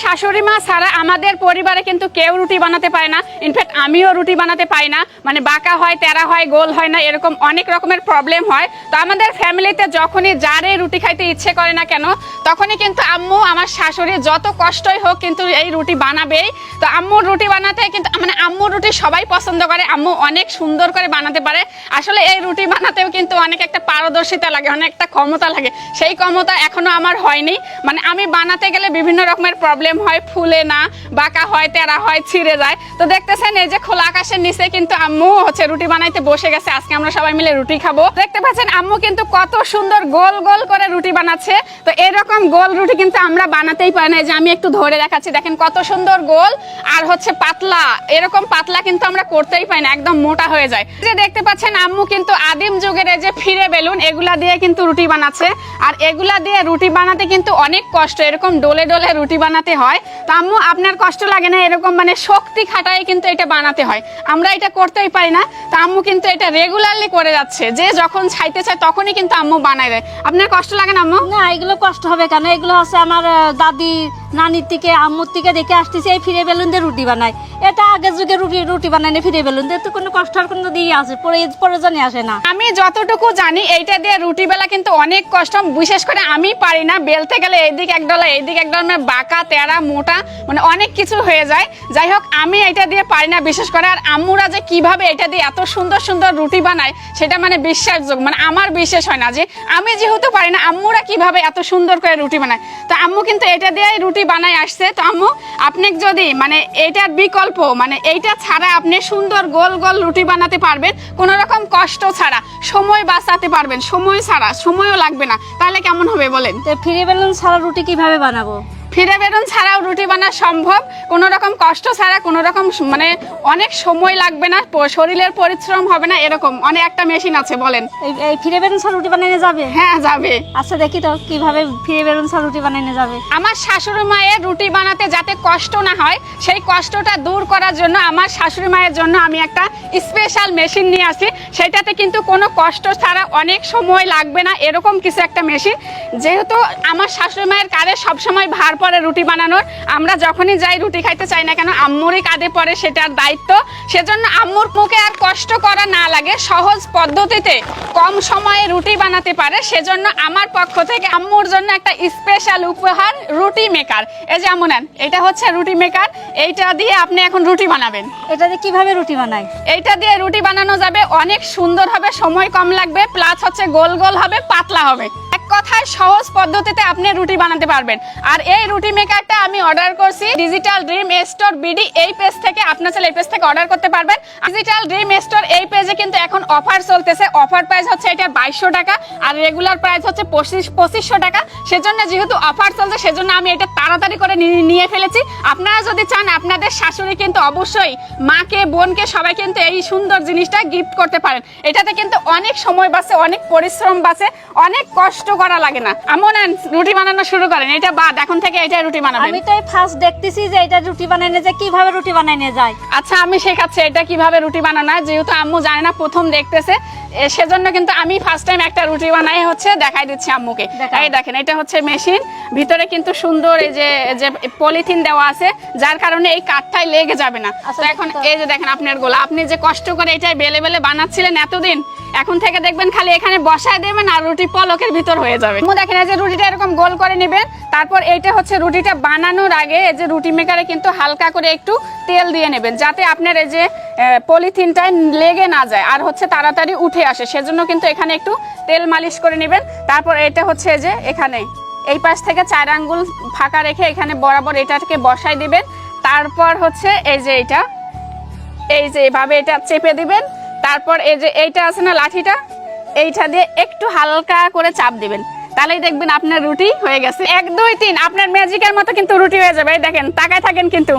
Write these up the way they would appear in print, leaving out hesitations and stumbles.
শাশুড়ি মা ছাড়া আমাদের পরিবারে কিন্তু কেউ রুটি বানাতে পারে না। ইনফ্যাক্ট আমিও রুটি বানাতে পারি না, মানে বাঁকা হয়, তেরা হয়, গোল হয় না, এরকম অনেক রকমের প্রবলেম হয়। তো আমাদের ফ্যামিলিতে যখনই যারে রুটি খাইতে ইচ্ছে করে না কেন, তখনই কিন্তু আম্মু, আমার শাশুড়ি যত কষ্টই হোক কিন্তু এই রুটি বানাবেই। তো আম্মুর রুটি বানাতে কিন্তু মানে আম্মুর রুটি সবাই পছন্দ করে, আম্মু অনেক সুন্দর করে বানাতে পারে। আসলে এই রুটি বানাতেও কিন্তু অনেক একটা পারদর্শিতা লাগে, অনেক একটা ক্ষমতা লাগে। সেই ক্ষমতা এখনো আমার হয়নি, মানে আমি বানাতে গেলে বিভিন্ন রকমের প্রবলেম হয়, ফুলে না, বাঁকা হয়, তেরা হয়, ছিঁড়ে যায়। তো দেখতেছেন এই যে খোলা আকাশের নিচে কিন্তু আম্মু হচ্ছে রুটি বানাইতে বসে গেছে। আজকে আমরা সবাই মিলে রুটি খাবো। দেখতে পাচ্ছেন আম্মু কিন্তু কত সুন্দর গোল গোল করে রুটি বানাচ্ছে। তো এরকম গোল রুটি কিন্তু আমরা বানাতেই পারি না। এই যে আমি একটু ধরে দেখাচ্ছি, দেখেন কত সুন্দর গোল আর হচ্ছে পাতলা। এরকম পাতলা কিন্তু আমরা করতেই পারি না, একদম মোটা হয়ে যায়। যে দেখতে পাচ্ছেন আম্মু কিন্তু আদিম যুগের এই যে ফিরে বেলুন, এগুলা দিয়ে কিন্তু রুটি বানাচ্ছে। আর এগুলা দিয়ে রুটি বানাতে কিন্তু অনেক কষ্ট, এরকম ডোলে ডোলে রুটি বানাতে হয়। তো আম্মু আপনার কষ্ট লাগে না? এরকম মানে শক্তি খাটায় কিন্তু এটা বানাতে হয়, আমরা এটা করতেই পারি না। তো আম্মু কিন্তু এটা রেগুলারলি করে যাচ্ছে, যে যখন চাইতে চায় তখনই কিন্তু আম্মু বানায় দেয়। আপনার কষ্ট লাগে না আম্মু? না, এগুলো কষ্ট হবে কেন? এগুলো হচ্ছে আমার দাদি নানির থেকে আম্মুর থেকে দেখে আসতেছে এই ফিরে বেলুন দিয়ে রুটি বানায়। এটা আগের যুগে রুটি বানায় না, ফিরে বেলুন দিয়ে তো কোনো কষ্ট আর কোনো দিয়ে আসে প্রয়োজনই আসে না। আমি যতটুকু জানি এইটা দিয়ে রুটি বেলা কিন্তু অনেক কষ্ট, বিশেষ করে আমি পারি না। বেলতে গেলে এইদিক এক ডলা এইদিক এক ডলা, মানে বাঁকা তেরা মোটা, মানে অনেক কিছু হয়ে যায়। যাই হোক, আমি এটা দিয়ে পারি না বিশেষ করে। আর আম্মুরা যে কিভাবে এটা দিয়ে এত সুন্দর সুন্দর রুটি বানায় সেটা মানে বিশ্বাসযোগ্য, মানে আমার বিশ্বাস হয় না যে আমি যেহেতু পারি না, আম্মুরা কিভাবে এত সুন্দর করে রুটি বানায়। তো আম্মু কিন্তু এটা দিয়ে রুটি বানায় আসছে। তো আম্মু, আপনি যদি মানে এটার বিকল্প, মানে এইটা ছাড়া আপনি সুন্দর গোল গোল রুটি বানাতে পারবেন কোনো রকম কষ্ট ছাড়া, সময় বাঁচাতে পারবেন, সময় ছাড়া, সময়ও লাগবে না, তাহলে কেমন হবে বলেন? তো ফিরে বেলুন ছাড়া রুটি কিভাবে বানাবো? ফিরে বেলুন ছাড়াও রুটি বানানো সম্ভব, কোনো রকম কষ্ট ছাড়া, কোনো রকম মানে অনেক সময় লাগবে না, শরীরের পরিশ্রম হবে না, এরকম অনেক একটা মেশিন আছে। বলেন, এই ফিরে বেলুন ছাড়া রুটি বানানো যাবে? হ্যাঁ যাবে। আচ্ছা দেখি তো কিভাবে ফিরে বেলুন ছাড়া রুটি বানানো যাবে। আমার শাশুড়ি মায়ের রুটি বানাতে যাতে কষ্ট না হয়, সেই কষ্টটা দূর করার জন্য আমার শাশুড়ি মায়ের জন্য আমি একটা স্পেশাল মেশিন নিয়ে আসি। সেটাতে কিন্তু কোনো কষ্ট ছাড়া, অনেক সময় লাগবে না, এরকম কিছু একটা মেশিন। যেহেতু আমার শাশুড়ি মায়ের কাঁধে সবসময় ভার পরে রুটি বানানোর, আমরা যখনই যাই রুটি খাইতে চাই না কেন আম্মুরই কাঁধে পড়ে সেটার দায়িত্ব। সেজন্য আম্মুর মুখে আর কষ্ট করা না লাগে, সহজ পদ্ধতিতে কম সময়ে রুটি বানাতে পারে। সেজন্য আমার পক্ষ থেকে আম্মুর জন্য একটা স্পেশাল উপহার, রুটি মেকার। এই যে আম্মু নেন, এটা হচ্ছে রুটি মেকার। এইটা দিয়ে আপনি এখন রুটি বানাবেন। এটা দিয়ে কিভাবে রুটি বানায়? এইটা দিয়ে রুটি বানানো যাবে, অনেক সুন্দর হবে, সময় কম লাগবে, প্লাস হচ্ছে গোল গোল হবে, পাতলা হবে। এক কথায় সহজ পদ্ধতিতে আপনি রুটি বানাতে পারবেন। আর এই রুটি মেকারটা আমি অর্ডার করছি ডিজিটাল ড্রিম স্টোর বিডি এই পেজ থেকে। আপনার চাইলে এই পেজ থেকে অর্ডার করতে পারবেন। ডিজিটাল ড্রিম স্টোর এই পেজে কিন্তু এখন অফার চলতেছে। অফার প্রাইস হচ্ছে এটা 2200 টাকা, আর রেগুলার প্রাইস হচ্ছে 2500 টাকা। সেজন্য যেহেতু অফার চলছে, সেজন্য আমি এটা তাড়াতাড়ি করে নিয়ে ফেলেছি। আপনারা যদি চান, আপনাদের শাশুড়ি কিন্তু অবশ্যই মাকে, বোনকে, সবাই কিন্তু এই সুন্দর জিনিসটা গিফট করতে পারেন। এটাতে কিন্তু অনেক সময় বাঁচে, অনেক পরিশ্রম বাঁচে, অনেক কষ্ট করা লাগে না। এমন রুটি বানানো শুরু করেন, এটা বাদ, এখন থেকে এটা রুটি বানাবেন। আমি তো ফার্স্ট দেখতেছি যে এটা রুটি বানানো যায়, কিভাবে রুটি বানানো যায়। আচ্ছা, আমি শেখাচ্ছি এটা কিভাবে রুটি বানানো হয়। যেহেতু আম্মু জানে না, প্রথম দেখতেছে, সেজন্য কিন্তু আমি ফার্স্ট টাইম একটা রুটি বানাই হচ্ছে দেখাই দিচ্ছি আম্মুকে। এই দেখেন, এটা হচ্ছে মেশিন, ভিতরে কিন্তু সুন্দর এই যে পলিথিন দেওয়া আছে, যার কারণে এই কাঠটাই লেগে যাবে না। তো এখন এই যে দেখেন আপনার গোলা, আপনি যে কষ্ট করে এটাই বেলে বেলে বানাচ্ছিলেন এতদিন, এখন থেকে দেখবেন খালি এখানে বসায় দেবেন আর রুটি পলকের ভিতর হয়ে যাবে। দেখেন এই যে রুটিটা এরকম গোল করে নেবেন। তারপর এইটা হচ্ছে রুটিটা বানানোর আগে এই যে রুটি মেকারে কিন্তু হালকা করে একটু তেল দিয়ে নেবেন, যাতে আপনার এই যে পলিথিনটা লেগে না যায় আর হচ্ছে তাড়াতাড়ি উঠে আসে। সেজন্য কিন্তু এখানে একটু তেল মালিশ করে নেবেন। তারপর এটা হচ্ছে যে এখানে এই পাশ থেকে 4 আঙ্গুল ফাঁকা রেখে এখানে বরাবর এটাকে বসাই দিবেন। তারপর হচ্ছে এই যে এই যে এভাবে এটা চেপে দিবেন। তারপর এই যে এইটা আছে না লাঠিটা, এইটা দিয়ে একটু হালকা করে চাপ দিবেন, তাহলেই দেখবেন আপনার রুটি হয়ে গেছে। 1 2 3 আপনার ম্যাজিকের মতো কিন্তু রুটি হয়ে যাবে। দেখেন, তাকায় থাকেন কিন্তু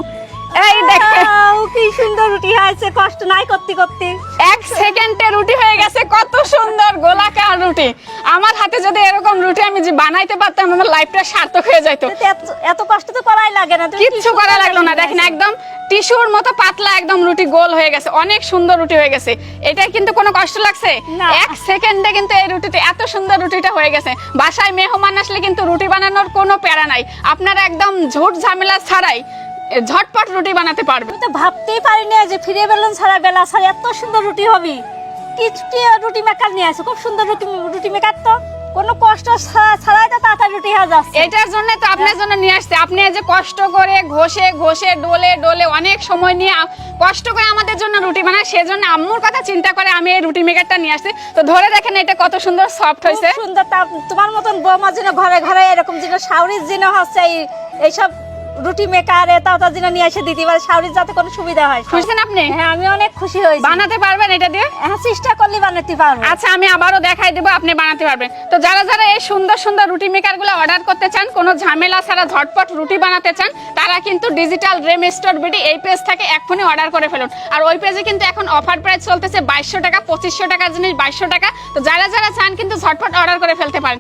এই দেখেন কি সুন্দর রুটি হয়েছে, কষ্ট নাই করতে করতে। 1 সেকেন্ডে রুটি হয়ে গেছে, কত সুন্দর গোলাকার রুটি। আমার হাতে যদি এরকম রুটি আমি যে বানাইতে পারতাম, আমার লাইফটা সার্থক হয়ে যেত। এত কষ্ট তো করাই লাগে না, কিচ্ছু করা লাগলো না। দেখেন একদম টিস্যুর মতো পাতলা একদম রুটি গোল হয়ে গেছে, অনেক সুন্দর রুটি হয়ে গেছে। এটা কিন্তু কোনো কষ্ট লাগছে? 1 সেকেন্ডে কিন্তু এই রুটিতে এত সুন্দর রুটিটা হয়ে গেছে। বাসায় মেহমান আসলে কিন্তু রুটি বানানোর কোনো প্যারা নাই, আপনারা একদম ঝুট ঝামেলা ছাড়াই ঝটপট রুটি বানাতে পারবেন। আমি তো ভাবতেই পারিনি যে ফিরে বেলুন ছাড়া বেলা ছাড়া এত সুন্দর রুটি হবে। কি রুটি মেকার নিয়ে আসো, খুব সুন্দর রুটি মেকার, তো কোনো কষ্ট ছাড়াই তো তাড়াতাড়ি রুটি হয়ে যাচ্ছে। এটার জন্য তো আপনার জন্য নিয়ে আসছে। আপনি এই যে কষ্ট করে ঘষে ঘষে ডলে ডলে অনেক সময় নিয়ে কষ্ট করে আমাদের জন্য রুটি বানায়, সেজন্য আম্মুর কথা চিন্তা করে আমি এই রুটি মেকারটা নিয়ে আসছি। তো ধরে দেখেন এটা কত সুন্দর সফট হয়েছে, সুন্দর। তোমার মতন বৌমা যেন ঘরে ঘরে এরকম যেন শাওরির যেন হচ্ছে এইসব রুটি মেকারে তাও জিনিস নিয়ে এসে দিতে পারে, শাওরির যাতে কোনো সুবিধা হয়। খুশিছেন আপনি? হ্যাঁ, আমি অনেক খুশি হয়েছি। বানাতে পারবেন এটা দিয়ে? হ্যাঁ, চেষ্টা করলে বানাতে পারবো। আচ্ছা, আমি আবারও দেখাই দেবো, আপনি বানাতে পারবেন। তো যারা যারা এই সুন্দর সুন্দর রুটি মেকারগুলো অর্ডার করতে চান, কোনো ঝামেলা ছাড়া ঝটপট রুটি বানাতে চান, তারা কিন্তু ডিজিটাল ড্রিম স্টোর বিডি এই পেজ থেকে এখনই অর্ডার করে ফেলুন। আর ওই পেজে কিন্তু এখন অফার প্রাইস চলতেছে 2200 টাকা, 2500 টাকার জিনিস 2200 টাকা। তো যারা যারা চান কিন্তু ঝটপট অর্ডার করে ফেলতে পারেন।